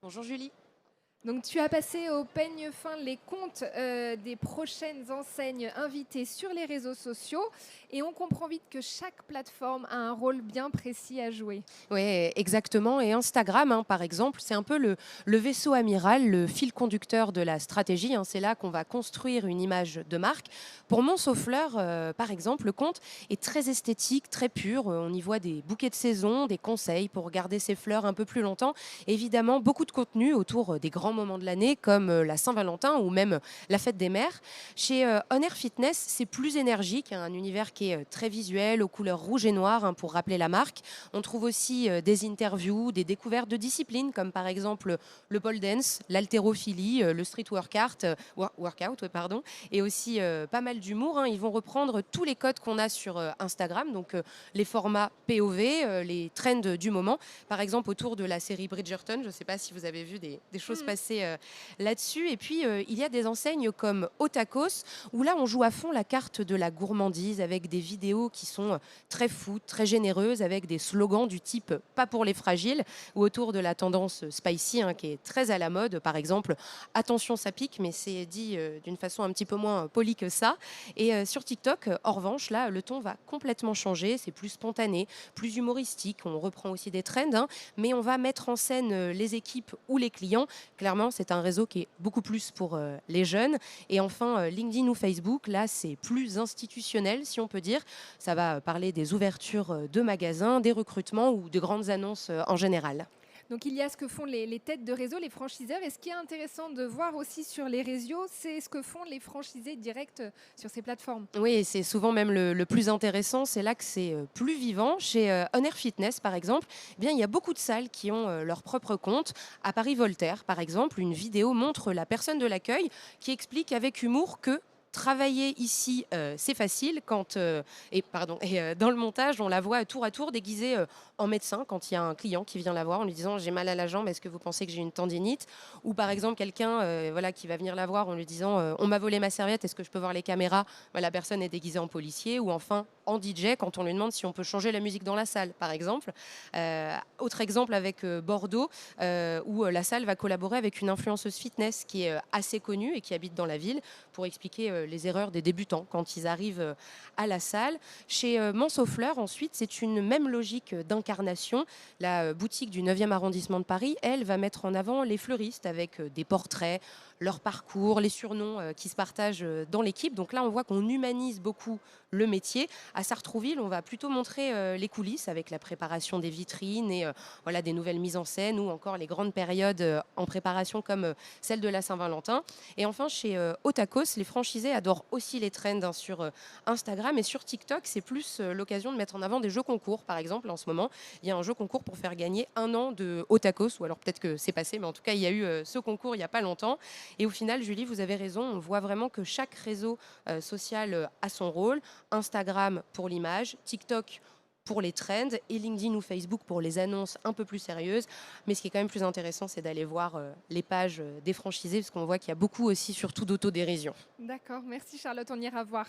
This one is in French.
Bonjour Julie. Donc, tu as passé au peigne fin les comptes des prochaines enseignes invitées sur les réseaux sociaux et on comprend vite que chaque plateforme a un rôle bien précis à jouer. Oui, exactement. Et Instagram, par exemple, c'est un peu le vaisseau amiral, le fil conducteur de la stratégie, hein. C'est là qu'on va construire une image de marque. Pour Montsauffleur, par exemple, le compte est très esthétique, très pur. On y voit des bouquets de saison, des conseils pour garder ses fleurs un peu plus longtemps. Évidemment, beaucoup de contenu autour des grands moments de l'année, comme la Saint-Valentin ou même la fête des mères. Chez On Air Fitness, c'est plus énergique, hein, un univers qui est très visuel, aux couleurs rouge et noir, hein, pour rappeler la marque. On trouve aussi des interviews, des découvertes de disciplines comme par exemple le pole dance, l'haltérophilie, le street workout, workout ouais, pardon, et aussi pas mal d'humour, hein. Ils vont reprendre tous les codes qu'on a sur Instagram, donc les formats POV, les trends du moment, par exemple autour de la série Bridgerton. Je ne sais pas si vous avez vu des choses Mhm. passer là-dessus. Et puis il y a des enseignes comme Otakos, où là on joue à fond la carte de la gourmandise avec des vidéos qui sont très food, très généreuse, avec des slogans du type pas pour les fragiles ou autour de la tendance spicy, hein, qui est très à la mode. Par exemple, attention, ça pique, mais c'est dit d'une façon un petit peu moins polie que ça. Et sur TikTok, en revanche, là, le ton va complètement changer. C'est plus spontané, plus humoristique. On reprend aussi des trends, hein, mais on va mettre en scène les équipes ou les clients. Clairement, c'est un réseau qui est beaucoup plus pour les jeunes. Et enfin, LinkedIn ou Facebook, là, c'est plus institutionnel, si on peut dire. Ça va parler des ouvertures de magasins, des recrutements ou de grandes annonces en général. Donc, il y a ce que font les têtes de réseau, les franchiseurs. Et ce qui est intéressant de voir aussi sur les réseaux, c'est ce que font les franchisés directs sur ces plateformes. Oui, et c'est souvent même le plus intéressant. C'est là que c'est plus vivant. Chez On Air Fitness, par exemple, eh bien, il y a beaucoup de salles qui ont leur propre compte. À Paris-Voltaire, par exemple, une vidéo montre la personne de l'accueil qui explique avec humour que travailler ici, c'est facile quand dans le montage, on la voit tour à tour déguisée en médecin quand il y a un client qui vient la voir en lui disant: «J'ai mal à la jambe, est-ce que vous pensez que j'ai une tendinite?» Ou par exemple quelqu'un, voilà, qui va venir la voir en lui disant: «On m'a volé ma serviette, est-ce que je peux voir les caméras?» Bah, la personne est déguisée en policier. Ou enfin en DJ quand on lui demande si on peut changer la musique dans la salle, par exemple. Autre exemple avec Bordeaux, où la salle va collaborer avec une influenceuse fitness qui est assez connue et qui habite dans la ville, pour expliquer les erreurs des débutants quand ils arrivent à la salle. Chez Montsauffleur, ensuite, c'est une même logique d'incarnation. La boutique du 9e arrondissement de Paris, elle, va mettre en avant les fleuristes avec des portraits, leur parcours, les surnoms qui se partagent dans l'équipe. Donc là, on voit qu'on humanise beaucoup le métier. À Sartrouville, on va plutôt montrer les coulisses avec la préparation des vitrines et voilà, des nouvelles mises en scène, ou encore les grandes périodes en préparation comme celle de la Saint-Valentin. Et enfin, chez Otakos, les franchisés adorent aussi les trends, hein, sur Instagram et sur TikTok. C'est plus l'occasion de mettre en avant des jeux concours. Par exemple, en ce moment, il y a un jeu concours pour faire gagner un an de Otakos, ou alors peut-être que c'est passé, mais en tout cas, il y a eu ce concours il n'y a pas longtemps. Et au final, Julie, vous avez raison, on voit vraiment que chaque réseau social a son rôle. Instagram pour l'image, TikTok pour les trends et LinkedIn ou Facebook pour les annonces un peu plus sérieuses. Mais ce qui est quand même plus intéressant, c'est d'aller voir les pages des franchisés, parce qu'on voit qu'il y a beaucoup aussi, surtout d'autodérision. D'accord, merci Charlotte, on ira voir.